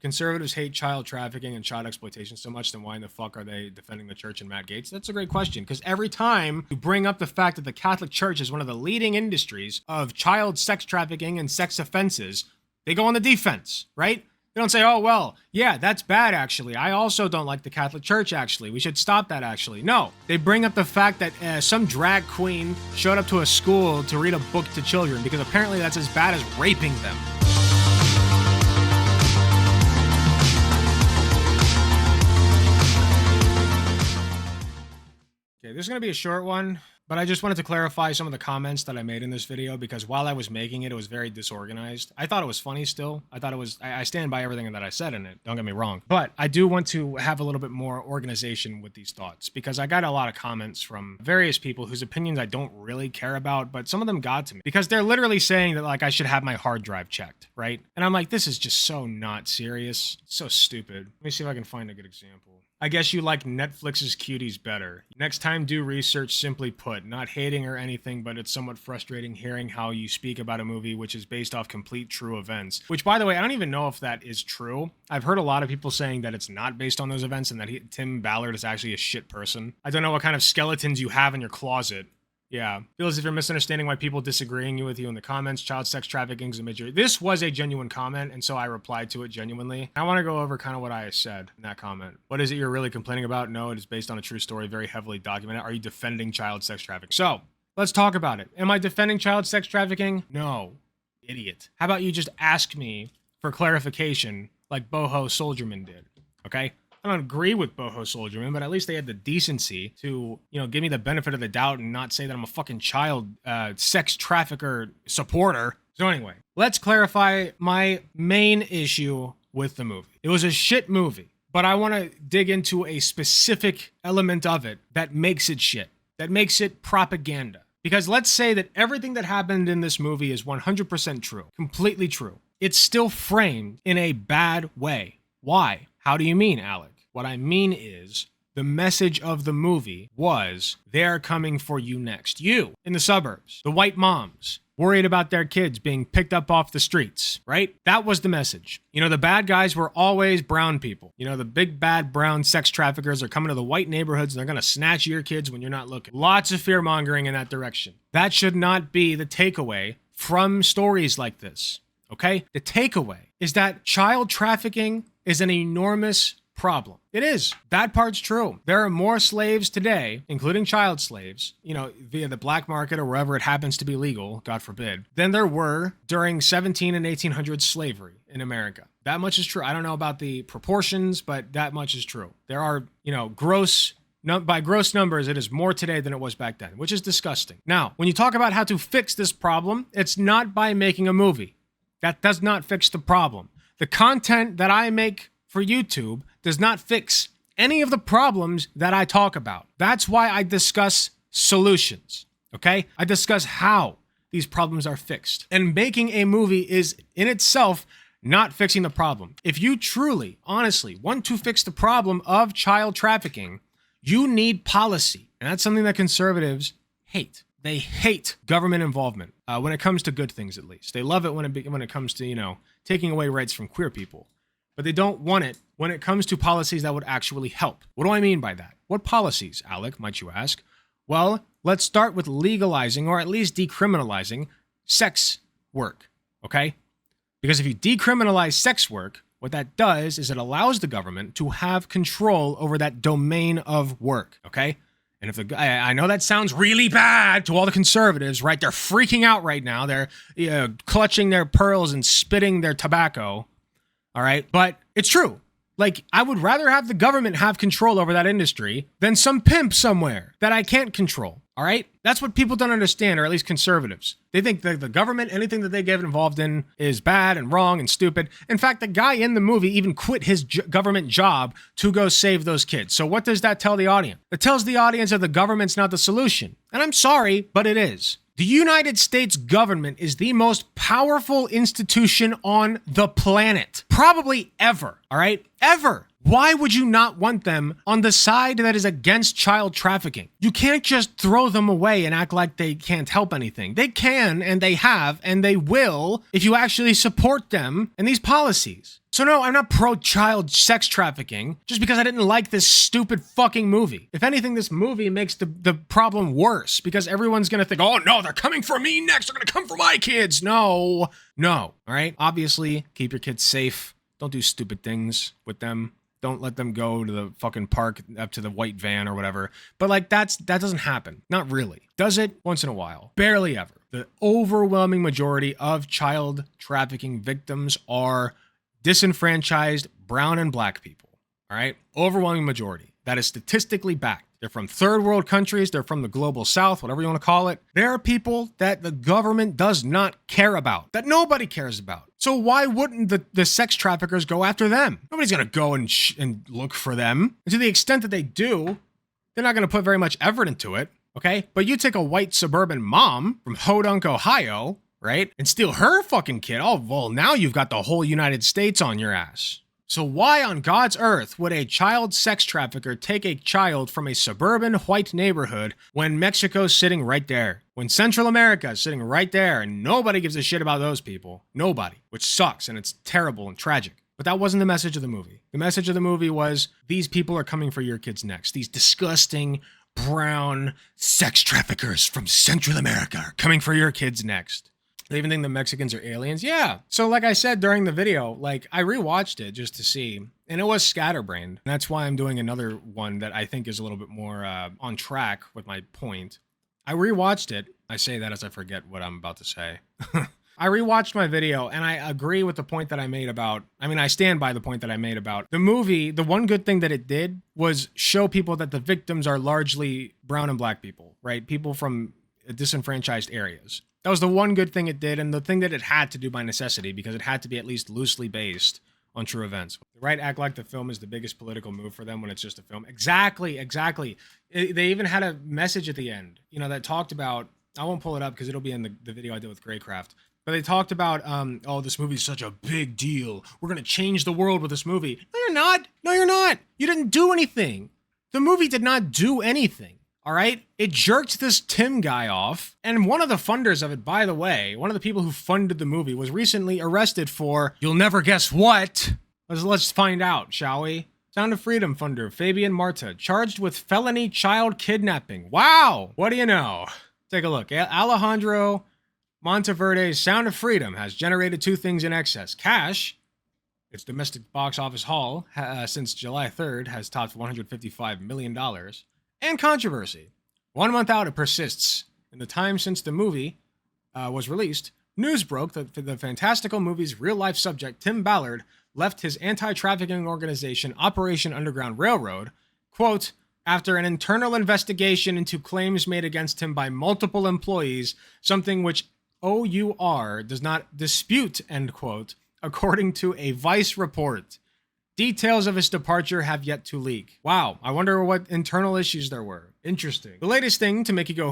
conservatives hate child trafficking and child exploitation so much, then why in the fuck are they defending the church and Matt Gaetz? That's a great question, because every time you bring up the fact that the Catholic Church is one of the leading industries of child sex trafficking and sex offenses, they go on the defense, right? They don't say, oh, well, yeah, that's bad, actually. I also don't like the Catholic Church, actually. We should stop that, actually. No, they bring up the fact that some drag queen showed up to a school to read a book to children, because apparently that's as bad as raping them. Okay, this is going to be a short one, but I just wanted to clarify some of the comments that I made in this video, because while I was making it, it was very disorganized. I thought it was funny still. I stand by everything that I said in it, don't get me wrong. But I do want to have a little bit more organization with these thoughts, because I got a lot of comments from various people whose opinions I don't really care about, but some of them got to me, because they're literally saying that, like, I should have my hard drive checked, right? And I'm like, this is just so not serious. So stupid. Let me see if I can find a good example. I guess you like Netflix's cuties better. Next time, do research, simply put. Not hating or anything, but it's somewhat frustrating hearing how you speak about a movie which is based off complete true events. Which, by the way, I don't even know if that is true. I've heard a lot of people saying that it's not based on those events and that Tim Ballard is actually a shit person. I don't know what kind of skeletons you have in your closet. Yeah. Feel as if you're misunderstanding why people disagreeing with you in the comments. Child sex trafficking is a major. This was a genuine comment, and so I replied to it genuinely. I want to go over kind of what I said in that comment. What is it you're really complaining about? No, it is based on a true story, very heavily documented. Are you defending child sex trafficking? So, let's talk about it. Am I defending child sex trafficking? No. Idiot. How about you just ask me for clarification like Boho Soldierman did? Okay? I don't agree with Boho Soldierman, but at least they had the decency to, give me the benefit of the doubt and not say that I'm a fucking child sex trafficker supporter. So anyway, let's clarify my main issue with the movie. It was a shit movie, but I want to dig into a specific element of it that makes it shit, that makes it propaganda. Because let's say that everything that happened in this movie is 100% true, completely true. It's still framed in a bad way. Why? How do you mean, Alec? What I mean is, the message of the movie was, they're coming for you next. You, in the suburbs, the white moms, worried about their kids being picked up off the streets, right? That was the message. The bad guys were always brown people. The big bad brown sex traffickers are coming to the white neighborhoods and they're going to snatch your kids when you're not looking. Lots of fear mongering in that direction. That should not be the takeaway from stories like this, okay? The takeaway is that child trafficking is an enormous problem. It is. That part's true. There are more slaves today, including child slaves, via the black market or wherever it happens to be legal, God forbid, than there were during 17 and 1800s slavery in America. That much is true. I don't know about the proportions, but that much is true. There are, by gross numbers, it is more today than it was back then, which is disgusting. Now, when you talk about how to fix this problem, it's not by making a movie. That does not fix the problem. The content that I make for YouTube does not fix any of the problems that I talk about. That's why I discuss solutions, okay? I discuss how these problems are fixed. And making a movie is in itself not fixing the problem. If you truly, honestly want to fix the problem of child trafficking, you need policy. And that's something that conservatives hate. They hate government involvement when it comes to good things, at least. They love it when it comes to, taking away rights from queer people. But they don't want it when it comes to policies that would actually help. What do I mean by that? What policies, Alec, might you ask? Well, let's start with legalizing, or at least decriminalizing, sex work, okay? Because if you decriminalize sex work, what that does is it allows the government to have control over that domain of work, okay? And if I know that sounds really bad to all the conservatives, right? They're freaking out right now. They're clutching their pearls and spitting their tobacco. All right. But it's true. Like, I would rather have the government have control over that industry than some pimp somewhere that I can't control. All right. That's what people don't understand, or at least conservatives. They think that the government, anything that they get involved in, is bad and wrong and stupid. In fact, the guy in the movie even quit his government job to go save those kids. So what does that tell the audience? It tells the audience that the government's not the solution. And I'm sorry, but it is. The United States government is the most powerful institution on the planet. Probably ever, all right? Ever. Why would you not want them on the side that is against child trafficking? You can't just throw them away and act like they can't help anything. They can, and they have, and they will if you actually support them and these policies. So no, I'm not pro-child sex trafficking just because I didn't like this stupid fucking movie. If anything, this movie makes the problem worse because everyone's gonna think, oh no, they're coming for me next. They're gonna come for my kids. No, all right? Obviously, keep your kids safe. Don't do stupid things with them. Don't let them go to the fucking park up to the white van or whatever. But like that doesn't happen. Not really. Does it? Once in a while. Barely ever. The overwhelming majority of child trafficking victims are disenfranchised brown and black people. All right? Overwhelming majority. That is statistically backed. They're from third world countries. They're from the global south, whatever you want to call it. There are people that the government does not care about, that nobody cares about. So why wouldn't the sex traffickers go after them? Nobody's going to go and look for them. And to the extent that they do, they're not going to put very much effort into it, okay? But you take a white suburban mom from Hodunk, Ohio, right? And steal her fucking kid. Oh, well, now you've got the whole United States on your ass. So why on God's earth would a child sex trafficker take a child from a suburban white neighborhood when Mexico's sitting right there? When Central America is sitting right there and nobody gives a shit about those people. Nobody. Which sucks and it's terrible and tragic. But that wasn't the message of the movie. The message of the movie was, these people are coming for your kids next. These disgusting brown sex traffickers from Central America are coming for your kids next. They even think the Mexicans are aliens. Yeah. So like I said during the video, like I rewatched it just to see, and it was scatterbrained. That's why I'm doing another one that I think is a little bit more on track with my point. I rewatched it. I say that as I forget what I'm about to say. I rewatched my video and I agree with the point that I made about, I stand by the point that I made about the movie. The one good thing that it did was show people that the victims are largely brown and black people, right? People from disenfranchised areas. That was the one good thing it did, and the thing that it had to do by necessity, because it had to be at least loosely based on true events. The right act like the film is the biggest political move for them when it's just a film. Exactly. They even had a message at the end, that talked about, I won't pull it up because it'll be in the video I did with Greycraft, but they talked about, oh, this movie's such a big deal. We're going to change the world with this movie. No, you're not. No, you're not. You didn't do anything. The movie did not do anything. All right, it jerked this Tim guy off, and one of the funders of it, by the way, one of the people who funded the movie was recently arrested for, you'll never guess what. Let's find out, shall we? Sound of Freedom funder Fabian Marta, charged with felony child kidnapping. Wow, what do you know? Take a look. Alejandro Monteverde's Sound of Freedom has generated two things in excess. Cash, its domestic box office haul since July 3rd has topped $155 million. And controversy. 1 month out, it persists. In the time since the movie was released, news broke that the fantastical movie's real-life subject, Tim Ballard, left his anti-trafficking organization, Operation Underground Railroad, quote, after an internal investigation into claims made against him by multiple employees, something which OUR does not dispute, end quote, according to a Vice report. Details of his departure have yet to leak. Wow, I wonder what internal issues there were. Interesting. The latest thing to make you go,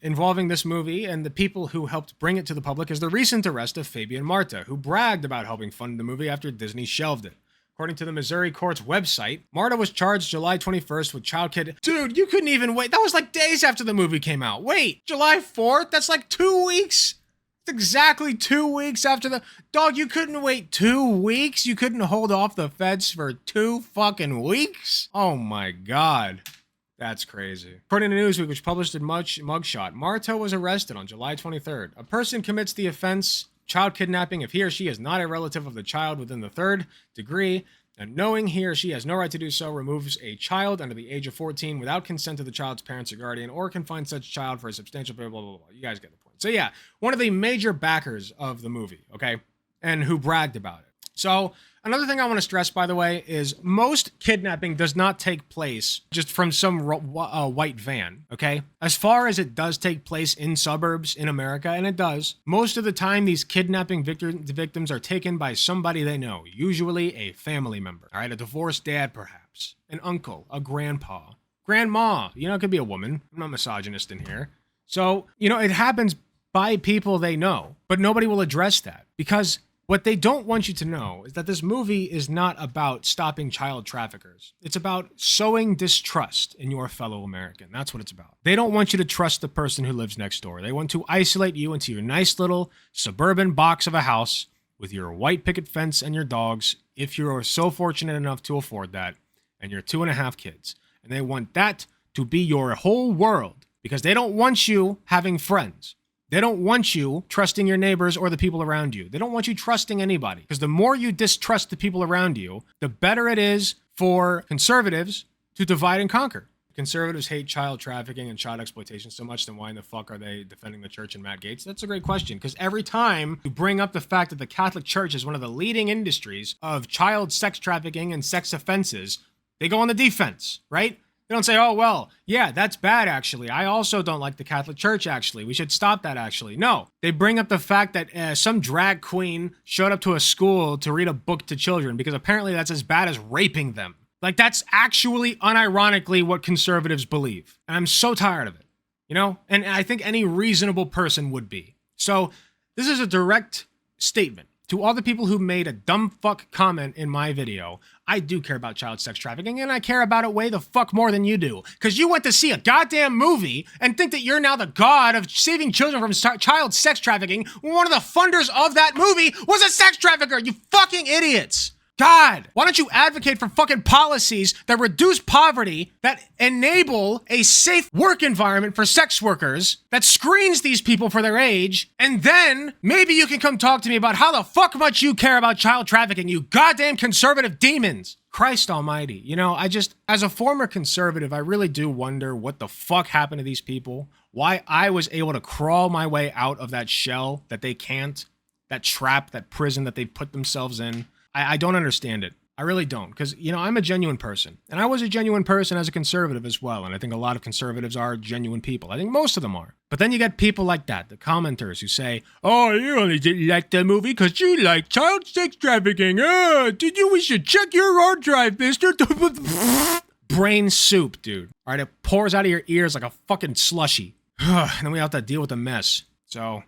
involving this movie and the people who helped bring it to the public is the recent arrest of Fabian Marta, who bragged about helping fund the movie after Disney shelved it. According to the Missouri court's website, Marta was charged July 21st with child kid. Dude, you couldn't even wait. That was like days after the movie came out. Wait, July 4th? That's like 2 weeks? It's exactly 2 weeks after the... Dog, you couldn't wait 2 weeks? You couldn't hold off the feds for 2 fucking weeks? Oh my God. That's crazy. According to Newsweek, which published a mugshot, Marta was arrested on July 23rd. A person commits the offense, child kidnapping, if he or she is not a relative of the child within the third degree, and knowing he or she has no right to do so, removes a child under the age of 14 without consent of the child's parents or guardian, or confines such child for a substantial period, blah, blah, blah. You guys get the point. So yeah, one of the major backers of the movie, okay, and who bragged about it. So another thing I want to stress, by the way, is most kidnapping does not take place just from some white van, okay? As far as it does take place in suburbs in America, and it does, most of the time these kidnapping victims are taken by somebody they know, usually a family member, all right? A divorced dad, perhaps, an uncle, a grandpa, grandma, it could be a woman. I'm not misogynist in here. So, it happens by people they know, but nobody will address that because What they don't want you to know is that this movie is not about stopping child traffickers. It's about sowing distrust in your fellow American. That's what it's about. They don't want you to trust the person who lives next door. They want to isolate you into your nice little suburban box of a house with your white picket fence and your dogs, if you're so fortunate enough to afford that, and your 2.5 kids. And they want that to be your whole world because they don't want you having friends. They don't want you trusting your neighbors or the people around you. They don't want you trusting anybody because the more you distrust the people around you, the better it is for conservatives to divide and conquer. Conservatives hate child trafficking and child exploitation so much, then why in the fuck are they defending the church and Matt Gaetz? That's a great question, because every time you bring up the fact that the Catholic Church is one of the leading industries of child sex trafficking and sex offenses, they go on the defense, right? They don't say, oh, well, yeah, that's bad, actually. I also don't like the Catholic Church, actually. We should stop that, actually. No, they bring up the fact that some drag queen showed up to a school to read a book to children because apparently that's as bad as raping them. Like, that's actually unironically what conservatives believe. And I'm so tired of it, you know? And I think any reasonable person would be. So this is a direct statement to all the people who made a dumb fuck comment in my video. I do care about child sex trafficking, and I care about it way the fuck more than you do. Because you went to see a goddamn movie and think that you're now the god of saving children from child sex trafficking when one of the funders of that movie was a sex trafficker, you fucking idiots. God, why don't you advocate for fucking policies that reduce poverty, that enable a safe work environment for sex workers, that screens these people for their age, and then maybe you can come talk to me about how the fuck much you care about child trafficking, you goddamn conservative demons. Christ almighty. You know, as a former conservative, I really do wonder what the fuck happened to these people, why I was able to crawl my way out of that shell that they can't, that trap, that prison that they put themselves in. I don't understand it. I really don't. Because, you know, I'm a genuine person. And I was a genuine person as a conservative as well. And I think a lot of conservatives are genuine people. I think most of them are. But then you get people like that, the commenters who say, oh, you only didn't like the movie because you like child sex trafficking. We should check your hard drive, mister. Brain soup, dude. All right, it pours out of your ears like a fucking slushy. And then we have to deal with the mess. So,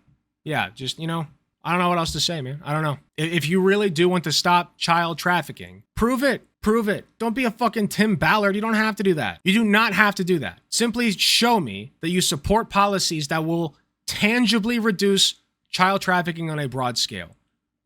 yeah, just, you know, I don't know what else to say, man. I don't know. If you really do want to stop child trafficking, prove it. Prove it. Don't be a fucking Tim Ballard. You don't have to do that. You do not have to do that. Simply show me that you support policies that will tangibly reduce child trafficking on a broad scale.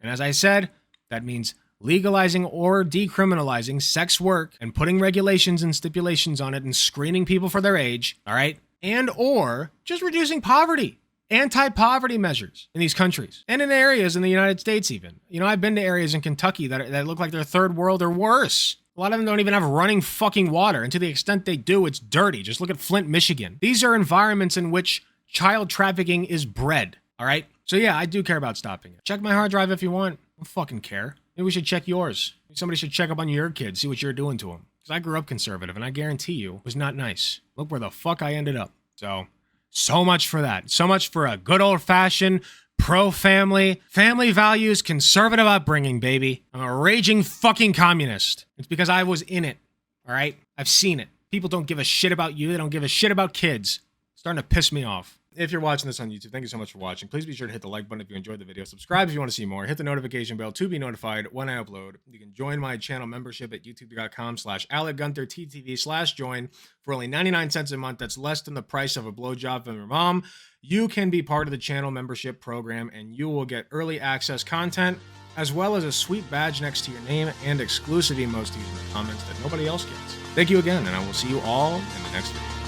And as I said, that means legalizing or decriminalizing sex work and putting regulations and stipulations on it and screening people for their age, all right? And or just reducing poverty. Anti-poverty measures in these countries and in areas in the United States even. You know, I've been to areas in Kentucky that look like they're third world or worse. A lot of them don't even have running fucking water, and to the extent they do, it's dirty. Just look at Flint, Michigan. These are environments in which child trafficking is bred, all right? So yeah, I do care about stopping it. Check my hard drive if you want. I don't fucking care. Maybe we should check yours. Maybe somebody should check up on your kids, see what you're doing to them. Because I grew up conservative, and I guarantee you it was not nice. Look where the fuck I ended up. So much for that. So much for a good old-fashioned, pro-family, family values, conservative upbringing, baby. I'm a raging fucking communist. It's because I was in it, all right? I've seen it. People don't give a shit about you. They don't give a shit about kids. It's starting to piss me off. If you're watching this on YouTube, thank you so much for watching. Please be sure to hit the like button if you enjoyed the video. Subscribe if you want to see more. Hit the notification bell to be notified when I upload. You can join my channel membership at youtube.com/AlecGunther/TTV/join for only 99 cents a month. That's less than the price of a blowjob from your mom. You can be part of the channel membership program and you will get early access content as well as a sweet badge next to your name and exclusive emojis in the comments that nobody else gets. Thank you again, and I will see you all in the next video.